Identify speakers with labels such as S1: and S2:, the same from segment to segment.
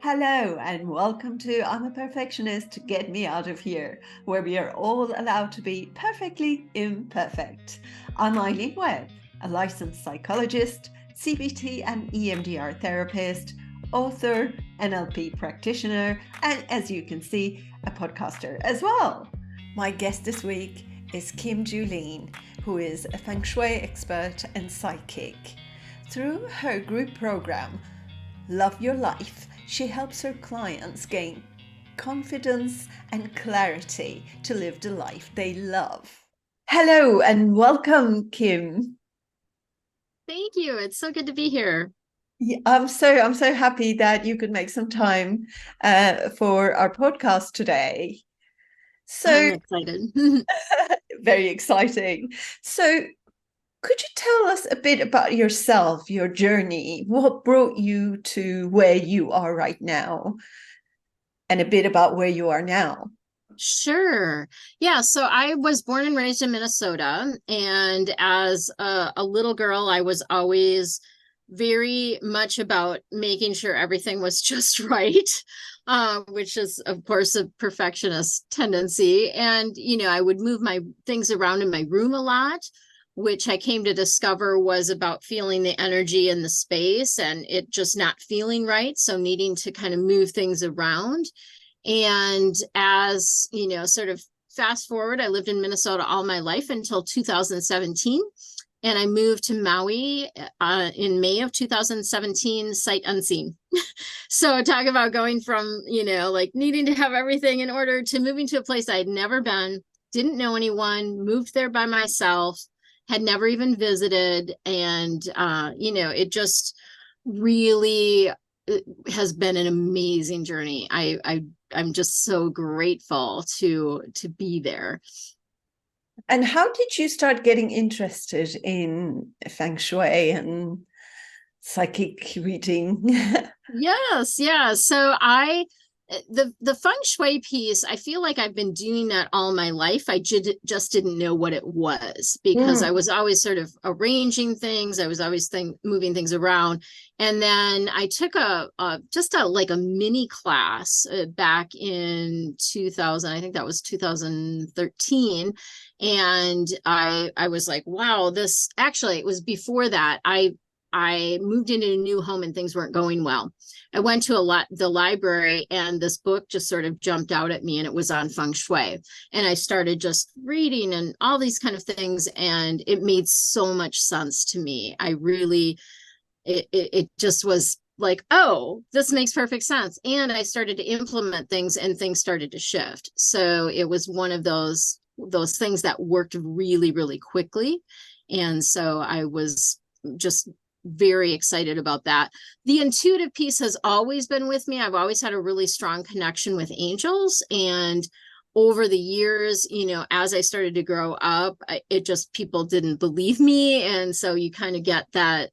S1: Hello and welcome to I'm a Perfectionist, Get Me Out of Here, where we are all allowed to be perfectly imperfect. I'm Eileen Webb, a licensed psychologist, CBT and EMDR therapist, author, NLP practitioner, and as you can see, a podcaster as well. My guest this week is Julen, who is a Feng Shui expert and psychic. Through her group program, Love Your Life, she helps her clients gain confidence and clarity to live the life they love. Hello and welcome, Kim.
S2: Thank you. It's so good to be here.
S1: Yeah, I'm so happy that you could make some time for our podcast today. So
S2: I'm excited.
S1: very exciting. So could you tell us a bit about yourself, your journey? What brought you to where you are right now? And a bit about where you are now.
S2: Sure. Yeah. So I was born and raised in Minnesota. And as a little girl, I was always very much about making sure everything was just right, which is, of course, a perfectionist tendency. And, I would move my things around in my room a lot, which I came to discover was about feeling the energy in the space and it just not feeling right. So needing to kind of move things around. And as, sort of fast forward, I lived in Minnesota all my life until 2017. And I moved to Maui in May of 2017, sight unseen. So talk about going from, like needing to have everything in order to moving to a place I'd never been, didn't know anyone, moved there by myself, had never even visited. And, it just really has been an amazing journey. I'm just so grateful to be there.
S1: And how did you start getting interested in Feng Shui and psychic reading?
S2: Yes, yeah. So the feng shui piece, I feel like I've been doing that all my life. I just didn't know what it was because I
S1: Mm.
S2: was always sort of arranging things. I was always moving things around. And then I took just a like a mini class back in 2000. I think that was 2013. And I was like, wow, this actually, it was before that. I moved into a new home and things weren't going well. I went to the library and this book just sort of jumped out at me and it was on feng shui. And I started just reading and all these kind of things. And it made so much sense to me. It just was like, oh, this makes perfect sense. And I started to implement things and things started to shift. So it was one of those things that worked really, really quickly. And so I was just very excited about that. The intuitive piece has always been with me. I've always had a really strong connection with angels. And over the years, as I started to grow up, it just people didn't believe me. And so you kind of get that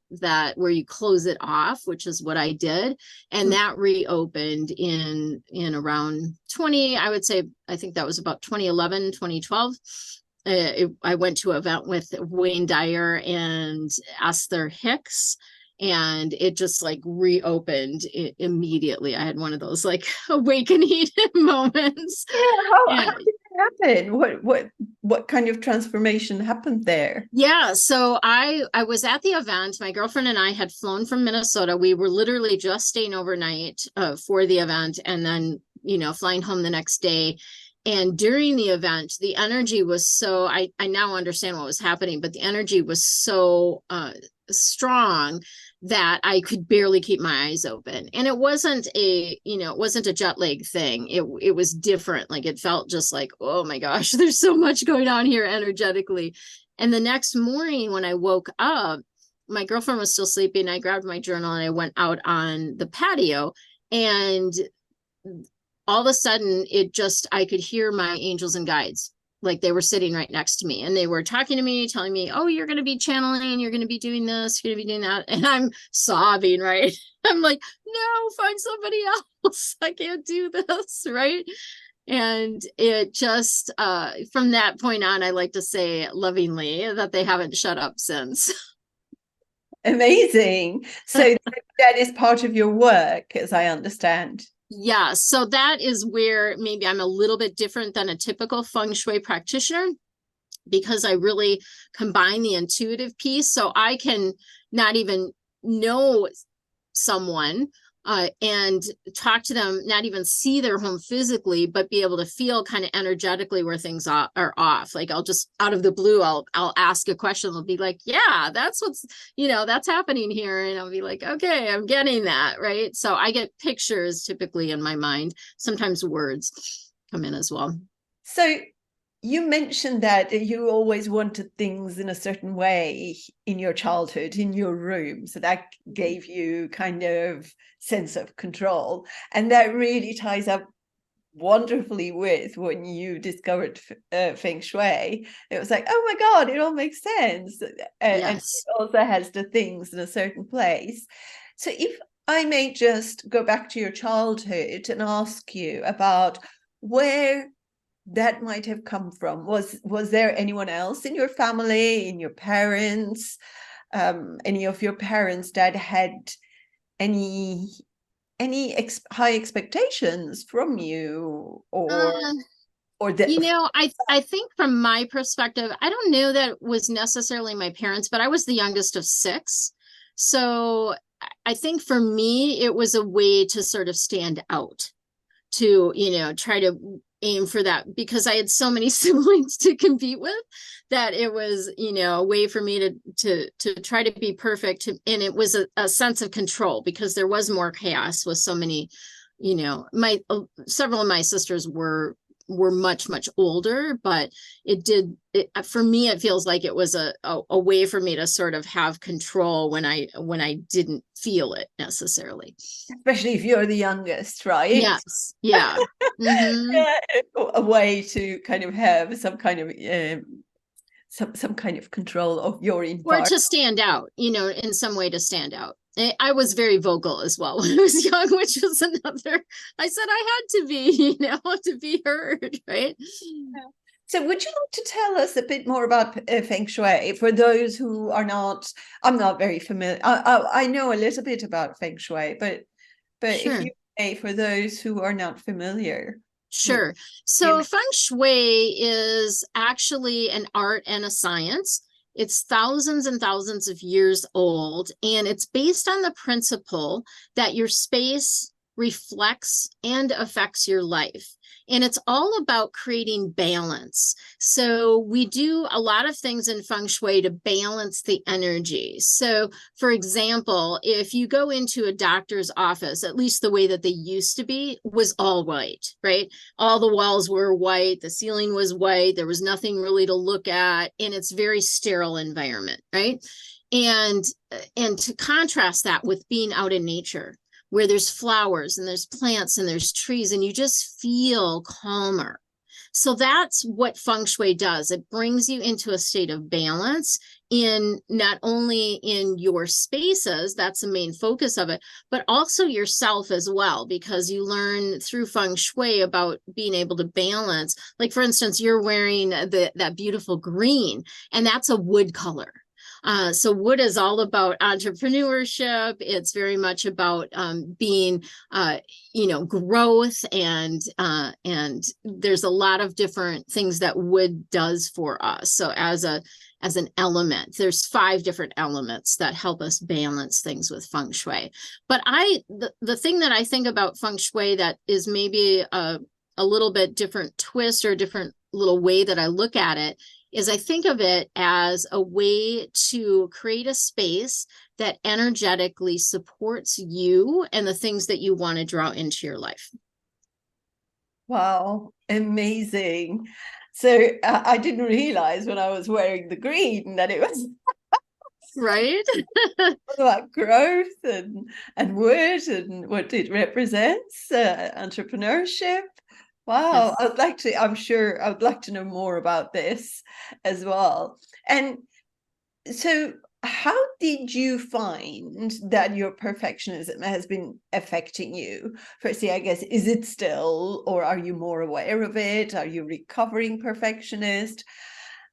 S2: where you close it off, which is what I did. And that reopened in around 20, I would say, I think that was about 2011, 2012. I went to an event with Wayne Dyer and Esther Hicks, and it just like reopened immediately. I had one of those like awakening moments.
S1: Yeah, how
S2: And
S1: did it happen? What kind of transformation happened there?
S2: yeah, so I was at the event. My girlfriend and I had flown from Minnesota. We were literally just staying overnight for the event, and then flying home the next day. And during the event, the energy was so I now understand what was happening, but the energy was so strong that I could barely keep my eyes open. And it wasn't a jet lag thing. It was different. Like it felt just like, oh my gosh, there's so much going on here energetically. And the next morning when I woke up, my girlfriend was still sleeping. I grabbed my journal and I went out on the patio, and all of a sudden I could hear my angels and guides, like they were sitting right next to me and they were talking to me, telling me, oh, you're going to be channeling, you're going to be doing this, you're going to be doing that. And I'm sobbing, right? I'm like, no, find somebody else. I can't do this, right? And it just from that point on, I like to say lovingly that they haven't shut up since.
S1: Amazing. So that is part of your work, as I understand.
S2: Yeah, so that is where maybe I'm a little bit different than a typical feng shui practitioner because I really combine the intuitive piece. So I can not even know someone and talk to them, not even see their home physically, but be able to feel kind of energetically where things are off. Like I'll just out of the blue, I'll ask a question. They'll be like, yeah, that's what's, that's happening here. And I'll be like, okay, I'm getting that. Right. So I get pictures typically in my mind. Sometimes words come in as well.
S1: So you mentioned that you always wanted things in a certain way in your childhood, in your room. So that gave you kind of sense of control. And that really ties up wonderfully with when you discovered Feng Shui. It was like, oh my God, it all makes sense. And it
S2: Yes.
S1: also has the things in a certain place. So if I may just go back to your childhood and ask you about where that might have come from. Was there anyone else in your family, in your parents, any of your parents that had any high expectations from you,
S2: Uh,
S1: or that?
S2: I think from my perspective, I don't know that it was necessarily my parents, but I was the youngest of six. So I think for me, it was a way to sort of stand out, to, try to aim for that because I had so many siblings to compete with that it was, a way for me to try to be perfect. And it was a sense of control because there was more chaos with so many, my several of my sisters were much older, but for me it feels like it was a way for me to sort of have control when I didn't feel it necessarily,
S1: Especially if you're the youngest, right?
S2: yes, yeah. Mm-hmm.
S1: A way to kind of have some kind of some kind of control of your
S2: Or
S1: environment.
S2: to stand out, in some way to stand out. I was very vocal as well when I was young, which was another, I said I had to be, to be heard, right?
S1: So would you like to tell us a bit more about Feng Shui for those who are not, I'm not very familiar. I know a little bit about Feng Shui, but if
S2: Sure.
S1: you may, for those who are not familiar with
S2: Sure.
S1: you.
S2: So Feng Shui is actually an art and a science. It's thousands and thousands of years old, and it's based on the principle that your space reflects and affects your life. And it's all about creating balance. So we do a lot of things in Feng Shui to balance the energy. So, for example, if you go into a doctor's office, at least the way that they used to be, was all white, right? All the walls were white, the ceiling was white, there was nothing really to look at, and it's very sterile environment, right? And and to contrast that with being out in nature where there's flowers and there's plants and there's trees and you just feel calmer. So that's what feng shui does. It brings you into a state of balance in not only in your spaces, that's the main focus of it, but also yourself as well, because you learn through feng shui about being able to balance. Like, for instance, you're wearing that beautiful green, and that's a wood color. So wood is all about entrepreneurship. It's very much about being, growth, and there's a lot of different things that wood does for us. So as an element, there's 5 different elements that help us balance things with feng shui. But the thing that I think about feng shui that is maybe a little bit different twist or a different little way that I look at it is I think of it as a way to create a space that energetically supports you and the things that you want to draw into your life.
S1: Wow, amazing. So I didn't realize when I was wearing the green that it was
S2: Right?
S1: about growth and wood and what it represents, entrepreneurship. Wow,
S2: Yes.
S1: I'm sure I would like to know more about this as well. And so, how did you find that your perfectionism has been affecting you? Firstly, I guess, is it still, or are you more aware of it? Are you recovering perfectionist?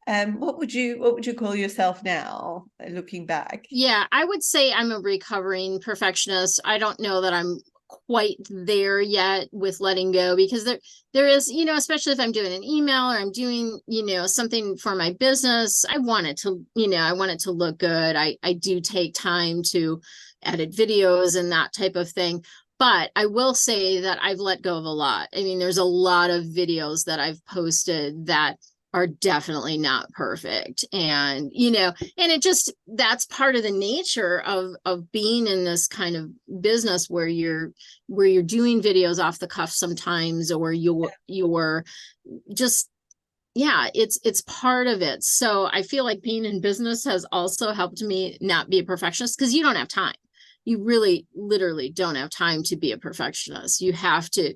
S1: What would you call yourself now, looking back?
S2: Yeah, I would say I'm a recovering perfectionist. I don't know that I'm quite there yet with letting go, because there is, especially if I'm doing an email or I'm doing, something for my business, I want it to, I want it to look good. I do take time to edit videos and that type of thing. But I will say that I've let go of a lot. I mean, there's a lot of videos that I've posted that are definitely not perfect. And, and it just, that's part of the nature of being in this kind of business where you're doing videos off the cuff sometimes, or you're just, yeah, it's part of it. So I feel like being in business has also helped me not be a perfectionist, because you don't have time. You really literally don't have time to be a perfectionist. You have to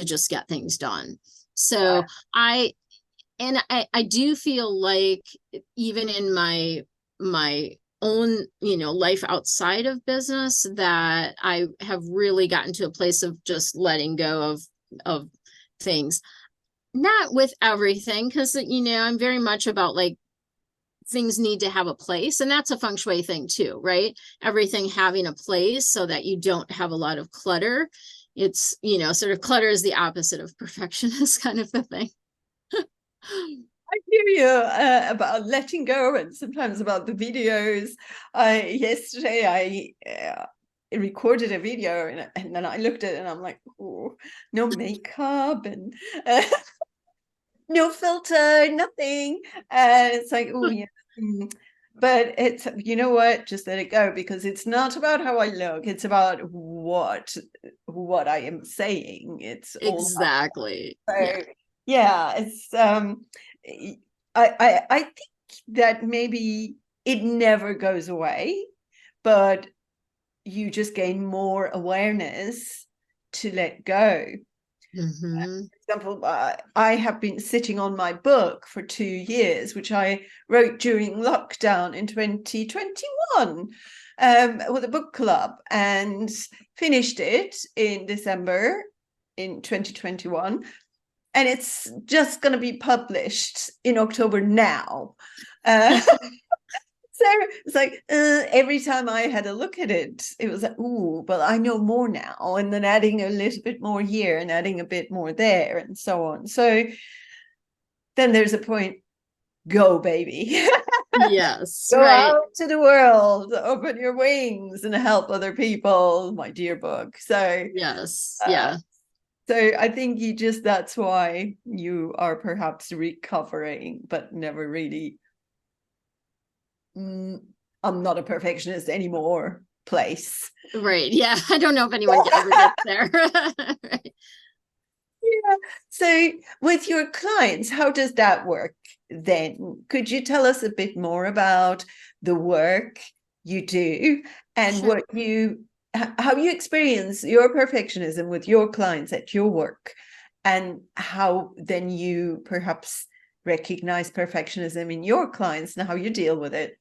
S2: just get things done. So I I do feel like, even in my own, life outside of business, that I have really gotten to a place of just letting go of things. Not with everything, because, I'm very much about, like, things need to have a place, and that's a feng shui thing too, right? Everything having a place so that you don't have a lot of clutter. It's, sort of, clutter is the opposite of perfectionist kind of a thing.
S1: I hear you about letting go, and sometimes about the videos. Yesterday, I recorded a video, and then I looked at it and I'm like, oh, no makeup and no filter, nothing. And it's like, oh, yeah. But it's, you know what? Just let it go, because it's not about how I look. It's about what I am saying. It's all
S2: Exactly.
S1: so,
S2: Yeah.
S1: yeah, it's I think that maybe it never goes away, but you just gain more awareness to let go.
S2: Mm-hmm.
S1: For example, I have been sitting on my book for 2 years, which I wrote during lockdown in 2021, with a book club, and finished it in December in 2021. And it's just going to be published in October now. So it's like, every time I had a look at it, it was like, ooh, but I know more now. And then adding a little bit more here and adding a bit more there and so on. So then there's a point, go, baby.
S2: Yes,
S1: Go
S2: right.
S1: out to the world, open your wings and help other people, my dear book.
S2: Yes.
S1: Uh,
S2: Yeah.
S1: so I think that's why you are perhaps recovering, but never really, I'm not a perfectionist anymore place.
S2: Right. Yeah. I don't know if anyone ever gets there. Right.
S1: Yeah. So with your clients, how does that work then? Could you tell us a bit more about the work you do and
S2: Sure.
S1: how you experience your perfectionism with your clients at your work, and how then you perhaps recognize perfectionism in your clients and how you deal with it?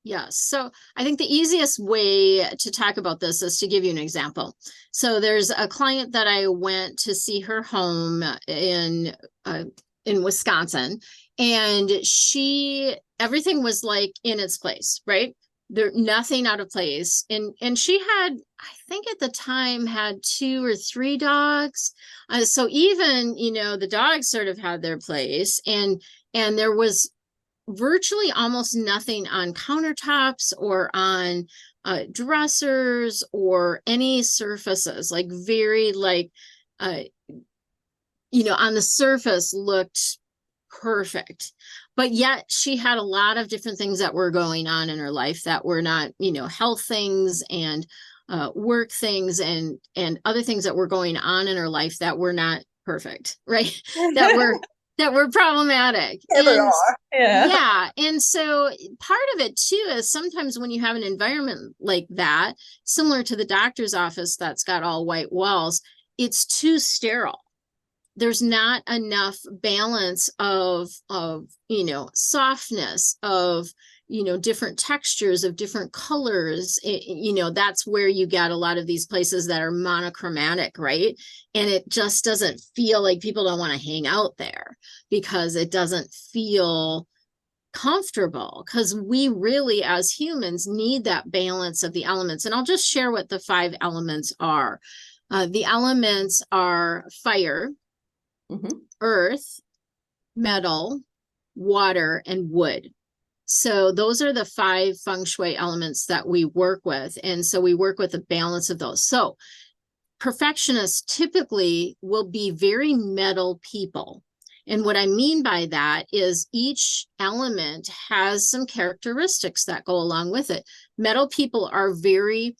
S2: Yes. So I think the easiest way to talk about this is to give you an example. So there's a client that I went to see her home in Wisconsin, and everything was, like, in its place, right? There nothing out of place. And she had, I think at the time, had 2 or 3 dogs. So even, the dogs sort of had their place, and there was virtually almost nothing on countertops or on dressers or any surfaces, like, very, like, uh, on the surface looked perfect. But yet she had a lot of different things that were going on in her life that were not, health things and work things and other things that were going on in her life that were not perfect, right? that were that were problematic.
S1: Ever
S2: And
S1: are. Yeah.
S2: yeah, and so part of it too is, sometimes when you have an environment like that, similar to the doctor's office that's got all white walls, it's too sterile. There's not enough balance of softness, of different textures of different colors. That's where you get a lot of these places that are monochromatic, right? And it just doesn't feel like people don't want to hang out there because it doesn't feel comfortable, because we really as humans need that balance of the elements. And I'll just share what the 5 elements are. The elements are fire, earth, metal, water, and wood. So those are the 5 Feng Shui elements that we work with. And so we work with a balance of those. So perfectionists typically will be very metal people. And what I mean by that is each element has some characteristics that go along with it. Metal people are very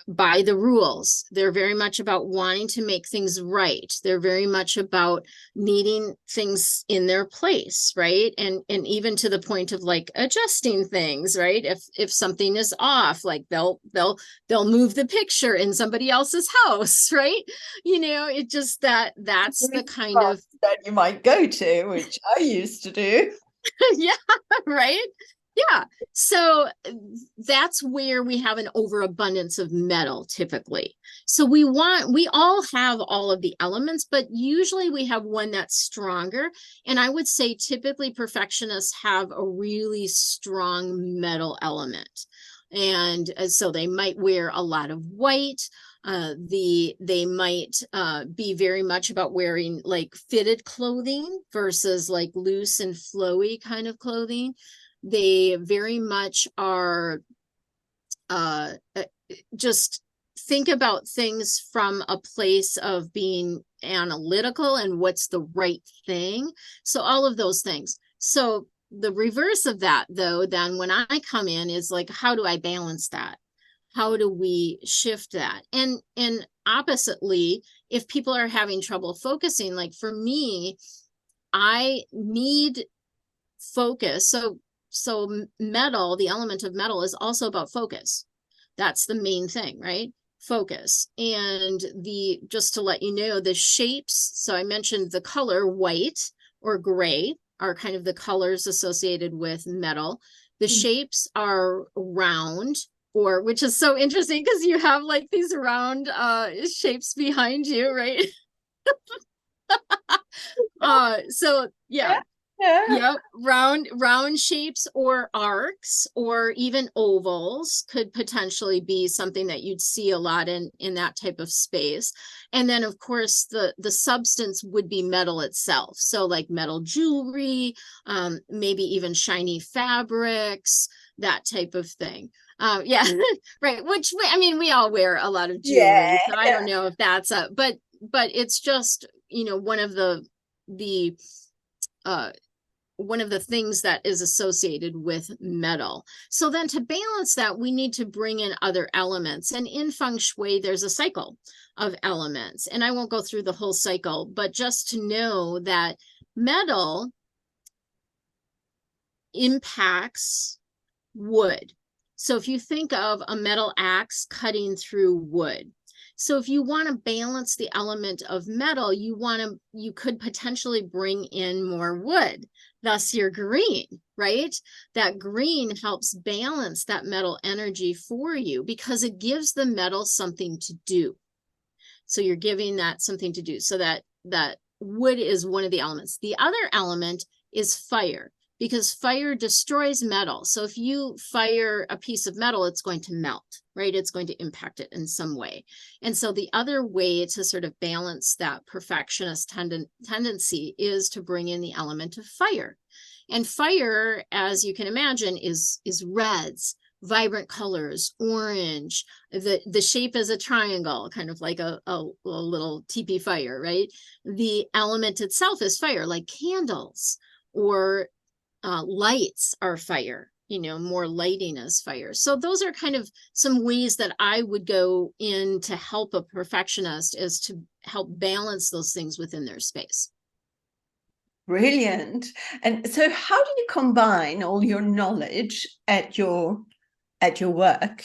S2: by the rules. They're very much about wanting to make things right. They're very much about needing things in their place, right? And even to the point of like adjusting things, right? If something is off, like they'll move the picture in somebody else's house, right? It just that's the kind of
S1: that you might go to, which I used to do.
S2: yeah, right. Yeah. So that's where we have an overabundance of metal typically. So we all have all of the elements, but usually we have one that's stronger. And I would say typically perfectionists have a really strong metal element. And so they might wear a lot of white. They might be very much about wearing like fitted clothing versus like loose and flowy kind of clothing. They very much are just think about things from a place of being analytical and what's the right thing. So all of those things. So the reverse of that, though, then when I come in is like, how do I balance that? How do we shift that? And oppositely, if people are having trouble focusing, like for me, I need focus. So metal, the element of metal is also about focus. That's the main thing, right? Focus. And just to let you know, the shapes, so I mentioned the color white or gray are kind of the colors associated with metal. The shapes are round, which is so interesting because you have like these round shapes behind you, right? So yeah. Yep, round shapes or arcs or even ovals could potentially be something that you'd see a lot in that type of space. And then of course the substance would be metal itself. So like metal jewelry, maybe even shiny fabrics, that type of thing. Yeah, right. Which I mean, we all wear a lot of jewelry, so I don't know if that's but it's just one of the things that is associated with metal. So then to balance that, we need to bring in other elements. And in Feng Shui, there's a cycle of elements. And I won't go through the whole cycle, but just to know that metal impacts wood. So if you think of a metal axe cutting through wood, so if you want to balance the element of metal, you could potentially bring in more wood. Thus your green, right? That green helps balance that metal energy for you because it gives the metal something to do. So you're giving that something to do. So that wood is one of the elements. The other element is fire, because fire destroys metal. So if you fire a piece of metal, it's going to melt, right? It's going to impact it in some way. And so the other way to sort of balance that perfectionist tendency is to bring in the element of fire. And fire, as you can imagine, is reds, vibrant colors, orange. The shape is a triangle, kind of like a little teepee fire, right? The element itself is fire, like candles or lights are fire, more lighting as fire. So those are kind of some ways that I would go in to help a perfectionist, is to help balance those things within their space.
S1: Brilliant. And so how do you combine all your knowledge at your work,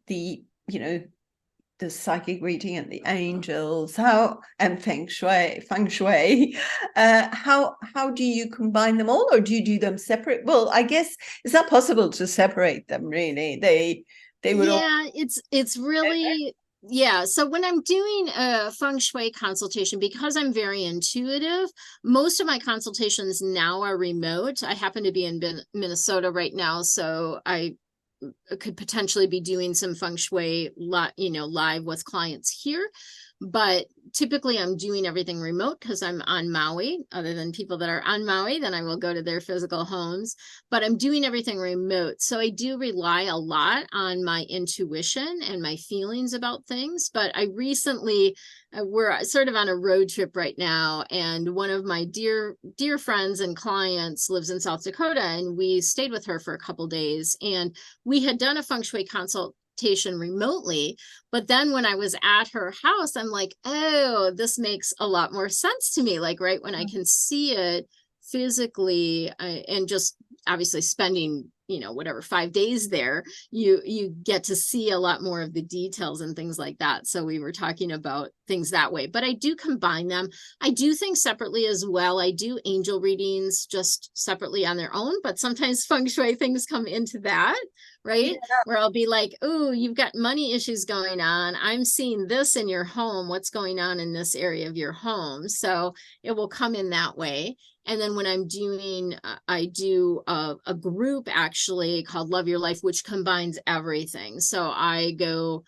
S1: the the psychic reading and the angels, how, and feng shui, how do you combine them all, or do you do them separate? Well, I guess it's not possible to separate them, really. They would all.
S2: Yeah, it's really, yeah. So when I'm doing a feng shui consultation, because I'm very intuitive, most of my consultations now are remote. I happen to be in Minnesota right now, so I could potentially be doing some feng shui, live with clients here. But typically I'm doing everything remote because I'm on Maui. Other than people that are on Maui, then I will go to their physical homes, but I'm doing everything remote. So I do rely a lot on my intuition and my feelings about things. But I recently, we're sort of on a road trip right now, and one of my dear friends and clients lives in South Dakota, and we stayed with her for a couple days, and we had done a feng shui consultation remotely. But then when I was at her house, I'm like, oh, this makes a lot more sense to me. Like, right when I can see it physically, and just obviously spending, whatever, 5 days there, you get to see a lot more of the details and things like that. So we were talking about things that way, but I do combine them. I do things separately as well. I do angel readings just separately on their own, but sometimes feng shui things come into that, right?
S1: Yeah.
S2: Where I'll be like, oh, you've got money issues going on. I'm seeing this in your home. What's going on in this area of your home? So it will come in that way. And then when I'm doing, I do a group actually called Love Your Life, which combines everything. So I go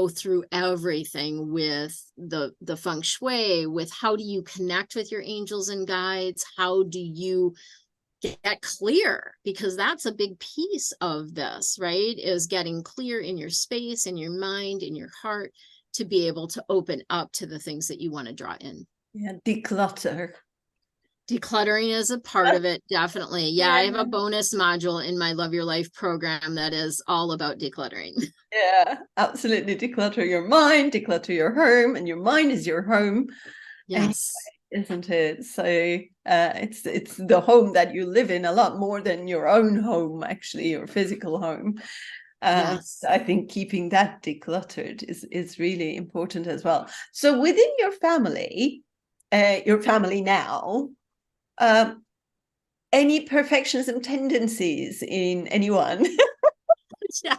S2: through everything with the feng shui, with how do you connect with your angels and guides? How do you get clear? Because that's a big piece of this, right? Is getting clear in your space, in your mind, in your heart, to be able to open up to the things that you want to draw in.
S1: Yeah, declutter.
S2: Decluttering is a part of it, definitely. Yeah, I have a
S1: Yeah.
S2: bonus module in my Love Your Life program that is all about decluttering.
S1: Yeah, absolutely. Declutter your mind, declutter your home, and your mind is your home anyway,
S2: Yes.
S1: isn't it? So it's the home that you live in a lot more than your own home, actually, your physical home.
S2: Yes.
S1: I think keeping that decluttered is really important as well. So within your family now, um, any perfectionism tendencies in anyone?
S2: Yeah.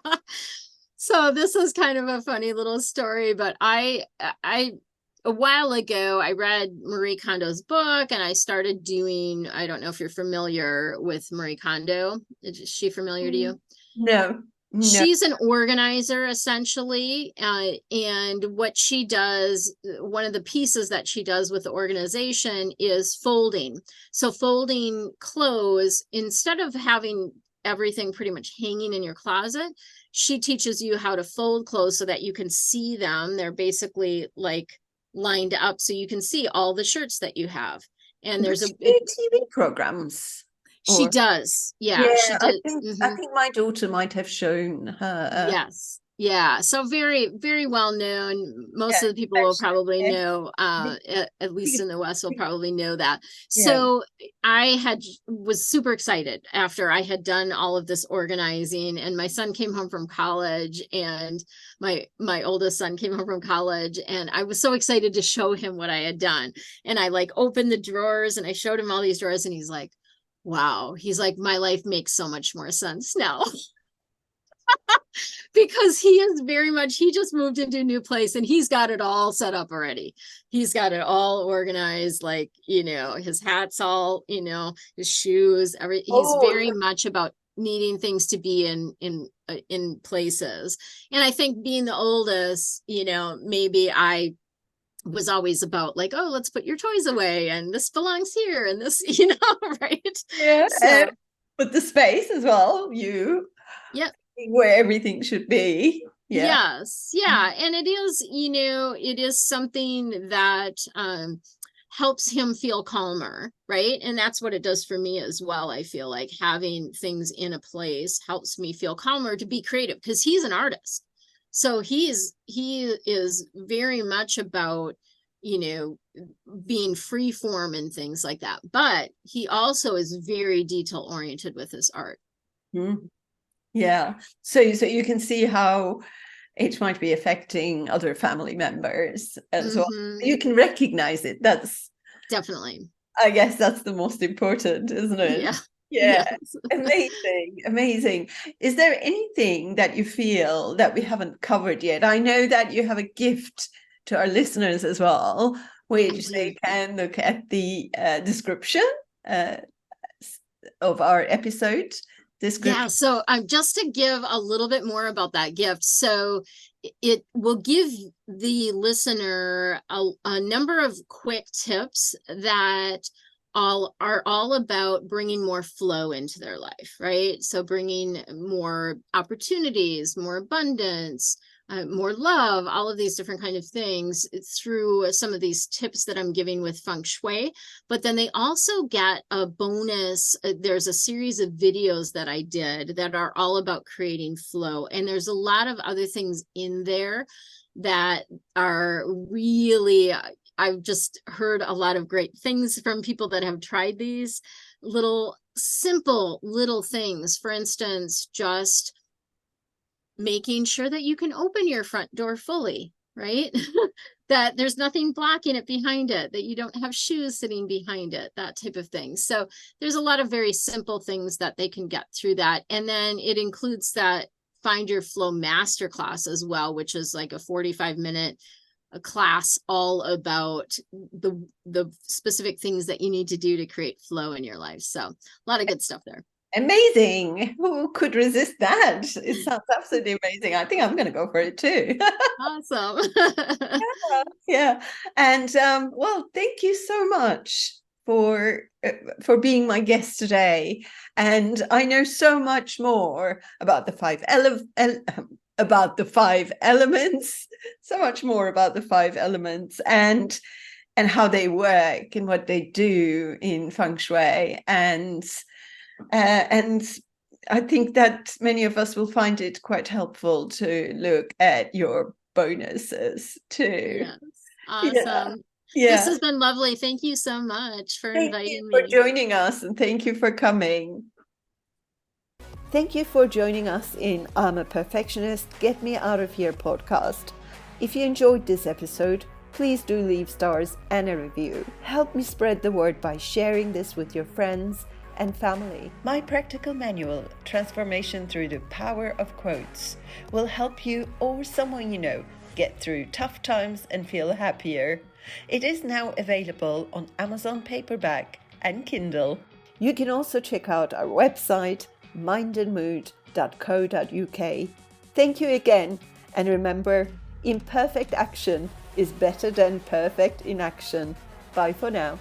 S2: So this is kind of a funny little story, but I a while ago I read Marie Kondo's book, and I started doing, I don't know if you're familiar with Marie Kondo. Is she familiar to you?
S1: No, no.
S2: She's an organizer essentially, and what she does, one of the pieces that she does with the organization is folding. So folding clothes, instead of having everything pretty much hanging in your closet, she teaches you how to fold clothes so that you can see them. They're basically like lined up so you can see all the shirts that you have. And
S1: Does
S2: there's
S1: she do TV programs?
S2: she
S1: Or
S2: does. Yeah, she
S1: yeah, I
S2: did.
S1: think I
S2: Mhm.
S1: think my daughter might have shown her.
S2: Yes. Yeah. So very, very well known. Most
S1: Yeah,
S2: of the people will probably
S1: yeah,
S2: know, at least in the West will probably know that.
S1: yeah.
S2: So was super excited after I had done all of this organizing, and my son came home from college, and my oldest son came home from college, and I was so excited to show him what I had done. And I like opened the drawers and I showed him all these drawers, and he's like, wow. He's like, my life makes so much more sense now. Because he is very much, he just moved into a new place and he's got it all set up already. He's got it all organized, like, his hat's all, his shoes, he's
S1: Oh,
S2: very much about needing things to be in places. And I think being the oldest, maybe I was always about like, oh, let's put your toys away and this belongs here and this, right?
S1: yeah.
S2: So
S1: But the space as well,
S2: yeah.
S1: where everything should be. Yeah.
S2: Yes, yeah, and it is, it is something that helps him feel calmer, right? And that's what it does for me as well. I feel like having things in a place helps me feel calmer to be creative, because he's an artist. So he is very much about, being free form and things like that. But he also is very detail oriented with his art.
S1: Mhm. Yeah. So you can see how it might be affecting other family members as well.
S2: Mm-hmm.
S1: You can recognize it. That's
S2: Definitely.
S1: I guess that's the most important, isn't it?
S2: Yeah.
S1: Yeah.
S2: Yes.
S1: Amazing. Amazing. Is there anything that you feel that we haven't covered yet? I know that you have a gift to our listeners as well, which they can look at the description of our episode description.
S2: Yeah, so just to give a little bit more about that gift. So it will give the listener a number of quick tips that are all about bringing more flow into their life, right? So bringing more opportunities, more abundance, more love, all of these different kind of things through some of these tips that I'm giving with Feng Shui. But then they also get a bonus. There's a series of videos that I did that are all about creating flow. And there's a lot of other things in there that are really, I've just heard a lot of great things from people that have tried these little simple little things. For instance, just making sure that you can open your front door fully, right? That there's nothing blocking it behind it, that you don't have shoes sitting behind it, that type of thing. So there's a lot of very simple things that they can get through that. And then it includes that Find Your Flow Masterclass as well, which is like a 45-minute class all about the specific things that you need to do to create flow in your life. So a lot of good stuff there.
S1: Amazing. Who could resist that? It sounds absolutely amazing. I think I'm going to go for it too.
S2: Awesome.
S1: Yeah. And well, thank you so much for being my guest today. And I know so much more about the five elements, so much more about the five elements and how they work and what they do in Feng Shui. And I think that many of us will find it quite helpful to look at your bonuses too.
S2: Yes. Awesome.
S1: Yeah.
S2: This has been lovely. Thank you so much for inviting me.
S1: Thank you for joining us, and thank you for coming. Thank you for joining us in I'm a Perfectionist, Get Me Out of Here podcast. If you enjoyed this episode, please do leave stars and a review. Help me spread the word by sharing this with your friends and family. My practical manual, Transformation Through the Power of Quotes, will help you or someone you know get through tough times and feel happier. It is now available on Amazon paperback and Kindle. You can also check out our website, mindandmood.co.uk. Thank you again, and remember, imperfect action is better than perfect inaction. Bye for now.